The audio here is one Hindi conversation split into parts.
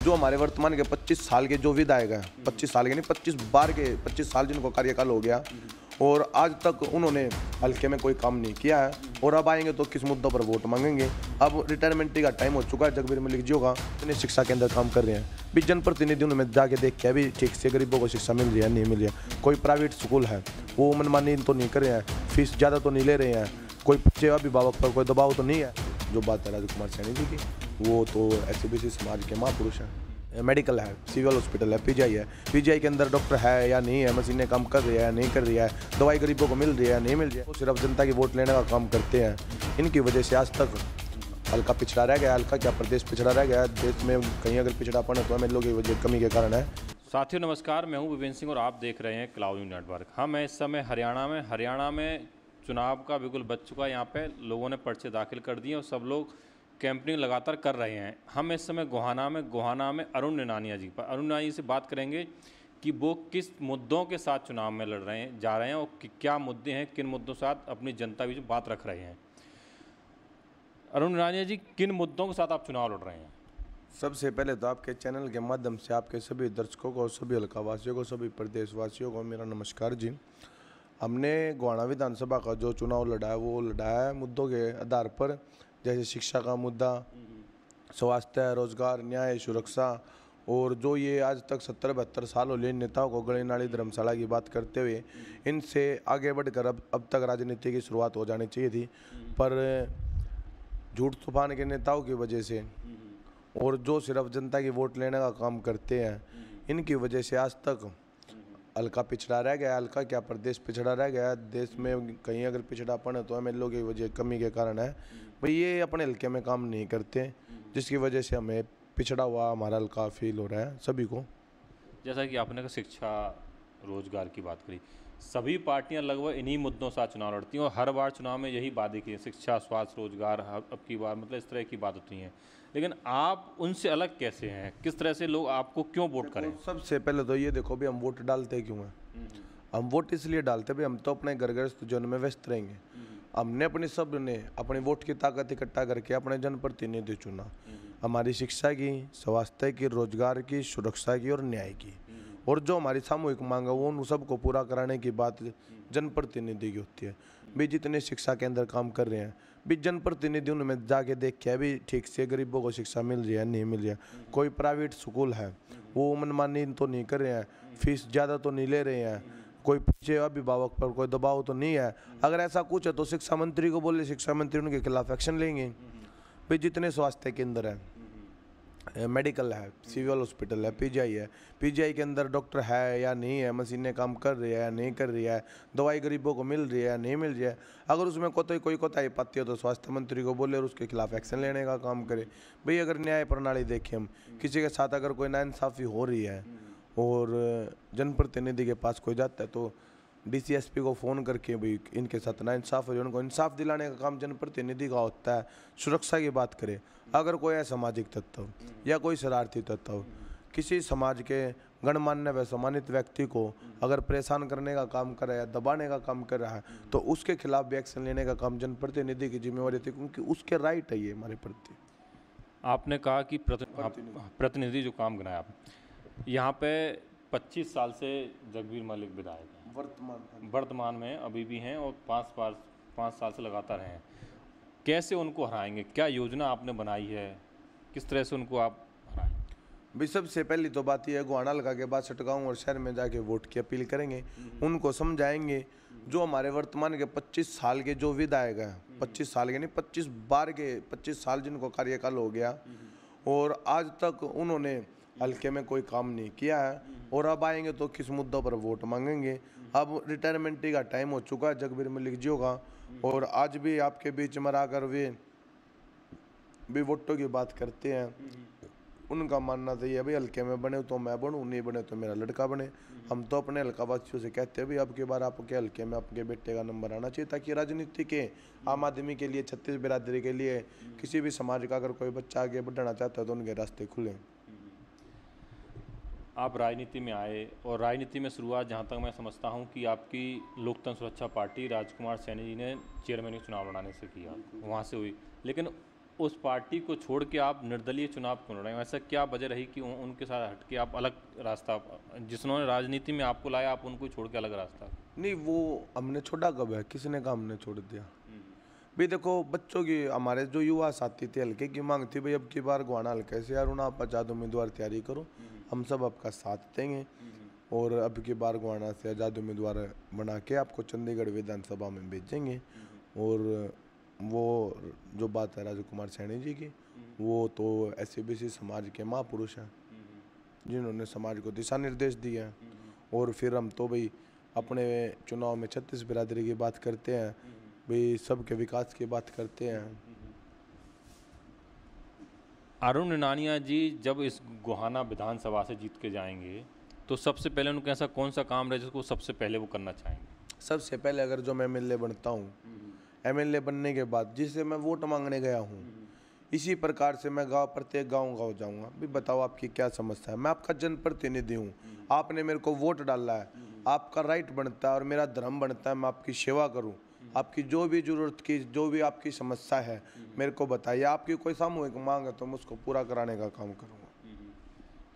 जो हमारे वर्तमान के 25 साल के जो विधायक हैं, 25 साल के नहीं 25 बार के 25 साल जिनको कार्यकाल हो गया और आज तक उन्होंने हल्के में कोई काम नहीं किया है और अब आएंगे तो किस मुद्दों पर वोट मांगेंगे। अब रिटायरमेंट का टाइम हो चुका है, जगबीर मलिक जी होगा इतने शिक्षा के अंदर काम कर रहे हैं, भी जनप्रतिनिधि उन्होंने जाके देख के अभी ठीक से गरीबों को शिक्षा मिल रही है नहीं मिल रही है। कोई प्राइवेट स्कूल है वो मनमानी तो नहीं कर रहे हैं, फीस ज़्यादा तो नहीं ले रहे हैं, कोई बच्चे अभिभावक पर कोई दबाव तो नहीं है। जो बात है राजकुमार सैनी जी की, वो तो SC/BC समाज के महापुरुष हैं। मेडिकल है, सिविल हॉस्पिटल है, PGI है, PGI के अंदर डॉक्टर है या नहीं है, मशीनें काम कर रही है या नहीं कर रही है, दवाई गरीबों को मिल रही है या नहीं मिल रही है, वो सिर्फ जनता की वोट लेने का काम करते हैं। इनकी वजह से आज तक हल्का पिछड़ा रह गया। हल्का क्या, प्रदेश पिछड़ा रह गया। देश में कहीं अगर पिछड़ापन है तो MLA की वजह कमी के कारण है। साथियों नमस्कार, मैं हूं विपिन सिंह और आप देख रहे हैं क्लाउड न्यूज़ नेटवर्क। हम इस समय हरियाणा में चुनाव का बिल्कुल बच चुका है। यहाँ पे लोगों ने पर्चे दाखिल कर दिए और सब लोग कैंपेनिंग लगातार कर रहे हैं। हम इस समय गोहाना में अरुण निनानिया जी पर अरुण निनानिया से बात करेंगे कि वो किस मुद्दों के साथ चुनाव में जा रहे हैं और क्या मुद्दे हैं, किन मुद्दों के साथ अपनी जनता की बात रख रहे हैं। अरुण निनानिया जी, किन मुद्दों के साथ आप चुनाव लड़ रहे हैं? सबसे पहले तो आपके चैनल के माध्यम से आपके सभी दर्शकों को, सभी हल्का वासियों को, सभी प्रदेशवासियों को मेरा नमस्कार जी। हमने गोहाना विधानसभा का जो चुनाव लड़ा है वो लड़ा है मुद्दों के आधार पर, जैसे शिक्षा का मुद्दा, स्वास्थ्य, रोजगार, न्याय, सुरक्षा, और जो ये आज तक 70-72 साल हो लिए नेताओं को गली नाली धर्मशाला की बात करते हुए इनसे आगे बढ़कर अब तक राजनीति की शुरुआत हो जानी चाहिए थी, पर झूठ तूफान के नेताओं की वजह से और जो सिर्फ जनता की वोट लेने का काम करते हैं, इनकी वजह से आज तक हल्का पिछड़ा रह गया। हल्का क्या, प्रदेश पिछड़ा रह गया। देश में कहीं अगर पिछड़ापन है तो MLA की वजह कमी के कारण है। भाई ये अपने हल्के में काम नहीं करते, जिसकी वजह से हमें पिछड़ा हुआ हमारा हल्का फील हो रहा है सभी को। जैसा कि आपने शिक्षा रोजगार की बात करी, सभी पार्टियां लगभग इन्हीं मुद्दों से चुनाव लड़ती हैं और हर बार चुनाव में यही बातें की, शिक्षा, स्वास्थ्य, रोजगार, अब की बार मतलब इस तरह की बात होती हैं। लेकिन आप उनसे अलग कैसे हैं? किस तरह से लोग आपको क्यों वोट करें? सबसे पहले तो ये देखो भी हम वोट डालते क्यों हैं। हम वोट इसलिए डालते भाई हम तो अपने घर गृहस्थ जीवन में व्यस्त रहेंगे। हमने अपनी वोट की ताकत इकट्ठा करके अपने जनप्रतिनिधि चुना। हमारी शिक्षा की, स्वास्थ्य की, रोजगार की, सुरक्षा की और न्याय की, और जो हमारी सामूहिक मांग है वो उन सबको पूरा कराने की बात जनप्रतिनिधि की होती है। भी जितने शिक्षा के अंदर काम कर रहे हैं, भी जनप्रतिनिधि उनमें जाके देख के भी ठीक से गरीबों को शिक्षा मिल रही है नहीं मिल रही है। कोई प्राइवेट स्कूल है वो मनमानी तो नहीं कर रहे हैं, फीस ज़्यादा तो नहीं ले रहे हैं, कोई बच्चे अभिभावक पर कोई दबाव तो नहीं है। अगर ऐसा कुछ है तो शिक्षा मंत्री को बोले, शिक्षा मंत्री उनके खिलाफ एक्शन लेंगे। भाई जितने स्वास्थ्य केंद्र है, मेडिकल है, सिविल हॉस्पिटल है, PGI है, PGI के अंदर डॉक्टर है या नहीं है, मशीनें काम कर रही है या नहीं कर रही है, दवाई गरीबों को मिल रही है या नहीं मिल रही है। अगर उसमें कोई कोताही पाती है तो स्वास्थ्य मंत्री को बोले और उसके खिलाफ एक्शन लेने का काम करे। भाई अगर न्याय प्रणाली देखें, हम किसी के साथ अगर कोई नाइंसाफ़ी हो रही है और जनप्रतिनिधि के पास कोई जाता है तो DCSP को फ़ोन करके भाई इनके साथ नाइंसाफ़ है, उनको इंसाफ दिलाने का काम जनप्रतिनिधि का होता है। सुरक्षा की बात करें, अगर कोई असामाजिक तत्व या कोई शरारती तत्व किसी समाज के गणमान्य व सम्मानित व्यक्ति को अगर परेशान करने का काम कर रहा है, दबाने का काम कर रहा है, तो उसके खिलाफ भी एक्शन लेने का काम जनप्रतिनिधि की जिम्मेवारी थी, क्योंकि उसके राइट है ये हमारे प्रति। आपने कहा कि प्रतिनिधि जो काम कराया आप, यहाँ पे 25 साल से जगबीर मलिक विधायक हैं, वर्तमान में अभी भी हैं और 5 साल से लगातार हैं। कैसे उनको हराएंगे? क्या योजना आपने बनाई है? किस तरह से उनको आप हराएंगे? भाई सबसे पहली तो बात यह है, गोहाना लगा के बाद गाँव और शहर में जाके वोट की अपील करेंगे, उनको समझाएंगे। जो हमारे वर्तमान के 25 साल के जो विधायक हैं, 25 साल के नहीं 25 बार के 25 साल जिनको कार्यकाल हो गया और आज तक उन्होंने हल्के में कोई काम नहीं किया है और अब आएंगे तो किस मुद्दों पर वोट मांगेंगे। अब रिटायरमेंट का टाइम हो चुका है जगबीर मलिक जी का, और आज भी आपके बीच में आकर वे भी वोटों की बात करते हैं। उनका मानना तो ये भाई हल्के में बने तो मैं बनूं, नहीं बने तो मेरा लड़का बने। हम तो अपने हल्का वासियों से कहते हैं भाई अब की बार आपके हल्के में आपके बेटे का नंबर आना चाहिए, ताकि राजनीति के आम आदमी के लिए, छत्तीस बिरादरी के लिए, किसी भी समाज का अगर कोई बच्चा आगे बढ़ना चाहता है तो उनके रास्ते खुले। आप राजनीति में आए और राजनीति में शुरुआत जहाँ तक मैं समझता हूँ कि आपकी लोकतंत्र सुरक्षा पार्टी राजकुमार सैनी जी ने चेयरमैन के चुनाव लड़ाने से किया, वहाँ से हुई। लेकिन उस पार्टी को छोड़ के आप निर्दलीय चुनाव क्यों लड़ रहे हैं? ऐसा क्या वजह रही कि उनके साथ हट के आप अलग रास्ता, जिन्होंने राजनीति में आपको लाया, आप उनको छोड़ के अलग रास्ता? नहीं, वो हमने छोड़ा कब है? किसने कहा हमने छोड़ दिया? भी देखो, बच्चों की, हमारे जो युवा साथी थे, हल्के की मांग थी भाई अब की बार गोहाना हल्के से यार आप आज़ाद उम्मीदवार तैयारी करो, हम सब आपका साथ देंगे और अब की बार गोहाना से आज़ाद उम्मीदवार बना के आपको चंडीगढ़ विधानसभा में भेजेंगे। और वो जो बात है राजकुमार सैनी जी की, वो तो SC/BC समाज के महापुरुष हैं जिन्होंने समाज को दिशा निर्देश दिए हैं। और फिर हम तो भाई अपने चुनाव में 36 बिरादरी की बात करते हैं, भाई सबके विकास की बात करते हैं। अरुण निनानिया जी जब इस गोहाना विधानसभा से जीत के जाएंगे तो सबसे पहले उनको ऐसा कौन सा काम रहे जिसको सबसे पहले वो करना चाहेंगे? सबसे पहले अगर जो मैं MLA बनता हूँ, MLA बनने के बाद जिससे मैं वोट मांगने गया हूँ, इसी प्रकार से मैं प्रत्येक गांव जाऊंगा, भी बताओ आपकी क्या समस्या है। मैं आपका जनप्रतिनिधि हूँ, आपने मेरे को वोट डाला है, आपका राइट बनता है और मेरा धर्म बनता है मैं आपकी सेवा करूँ। आपकी जो भी जरूरत की, जो भी आपकी समस्या है मेरे को बताइए। आपकी कोई सामूहिक मांग है तो मैं उसको पूरा कराने का काम करूँगा।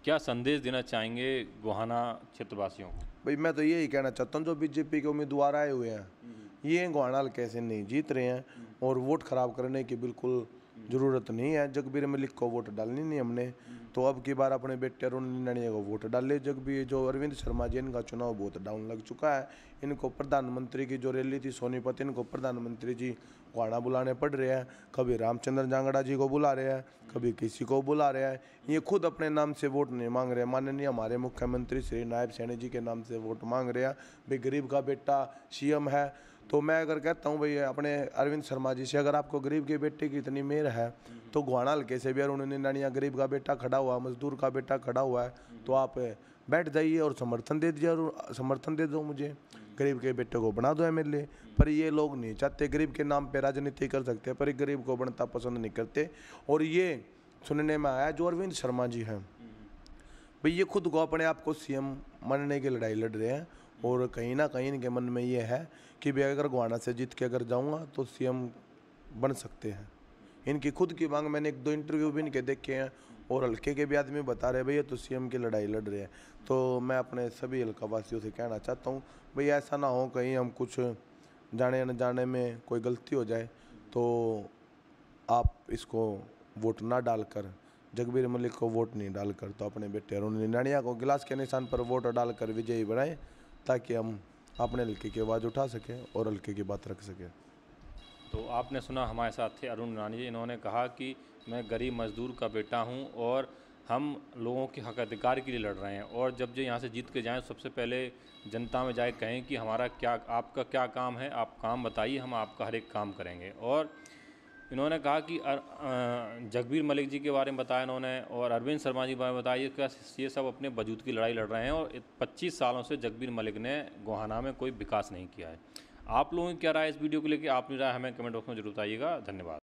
क्या संदेश देना चाहेंगे गोहाना क्षेत्रवासियों को? भाई मैं तो यही कहना चाहता हूँ, जो BJP के उम्मीदवार आए हुए हैं ये गोहाना हल्के से नहीं जीत रहे हैं और वोट खराब करने की बिल्कुल ज़रूरत नहीं है। जगबीर मलिक को वोट डालनी नहीं हमने, तो अब की बार अपने बेटे अरुण निनानिया को वोट डाले। जगबीर जो अरविंद शर्मा जी, इनका चुनाव बहुत डाउन लग चुका है। इनको प्रधानमंत्री की जो रैली थी सोनीपत, इनको प्रधानमंत्री जी गोहाना बुलाने पड़ रहे हैं। कभी रामचंद्र जांगड़ा जी को बुला रहे हैं, कभी किसी को बुला रहे हैं। ये खुद अपने नाम से वोट नहीं मांग रहे, माननीय हमारे मुख्यमंत्री श्री नायब सैनी जी के नाम से वोट मांग रहे हैं। भाई गरीब का बेटा CM है, तो मैं अगर कहता हूँ भाई अपने अरविंद शर्मा जी से, अगर आपको गरीब के बेटे की इतनी मेहर है तो गोहाना हल्के से भी अरुण निनानिया गरीब का बेटा खड़ा हुआ, मजदूर का बेटा खड़ा हुआ है, तो आप बैठ जाइए और समर्थन दे दीजिए और समर्थन दे दो मुझे, गरीब के बेटे को बना दो MLA। पर ये लोग नहीं चाहते, गरीब के नाम पे राजनीति कर सकते हैं पर गरीब को बनता पसंद नहीं करते। और ये सुनने में आया जो अरविंद शर्मा जी हैं भाई, ये खुद को अपने आप को CM मानने की लड़ाई लड़ रहे हैं। और कहीं ना कहीं इनके मन में ये है कि भाई अगर गोहाना से जीत के अगर जाऊंगा तो CM बन सकते हैं। इनकी खुद की मांग, मैंने 1-2 इंटरव्यू भी इनके देखे हैं और हल्के के भी आदमी बता रहे भैया तो CM की लड़ाई लड़ रहे हैं। तो मैं अपने सभी हल्का वासियों से कहना चाहता हूँ भाई ऐसा ना हो कहीं हम कुछ जाने न जाने में कोई गलती हो जाए, तो आप इसको वोट ना डालकर, जगबीर मलिक को वोट नहीं डालकर, तो अपने बेटे अरुण निनानिया को गिलास के निशान पर वोट डालकर विजयी बनाएं, ताकि हम अपने हल्के की आवाज़ उठा सकें और हल्के की बात रख सकें। तो आपने सुना, हमारे साथ थे अरुण निनानिया जी। इन्होंने कहा कि मैं गरीब मजदूर का बेटा हूं और हम लोगों के हक अधिकार के लिए लड़ रहे हैं, और जब जो यहाँ से जीत के जाएं सबसे पहले जनता में जाए कहें कि हमारा क्या, आपका क्या काम है, आप काम बताइए, हम आपका हर एक काम करेंगे। और इन्होंने कहा कि जगबीर मलिक जी के बारे में बताया इन्होंने, और अरविंद शर्मा जी के बारे में बताया, ये सब अपने वजूद की लड़ाई लड़ रहे हैं और 25 सालों से जगबीर मलिक ने गोहाना में कोई विकास नहीं किया है। आप लोगों की क्या राय इस वीडियो को लेकर? आपने राय हमें कमेंट बॉक्स में जरूर बताइएगा। धन्यवाद।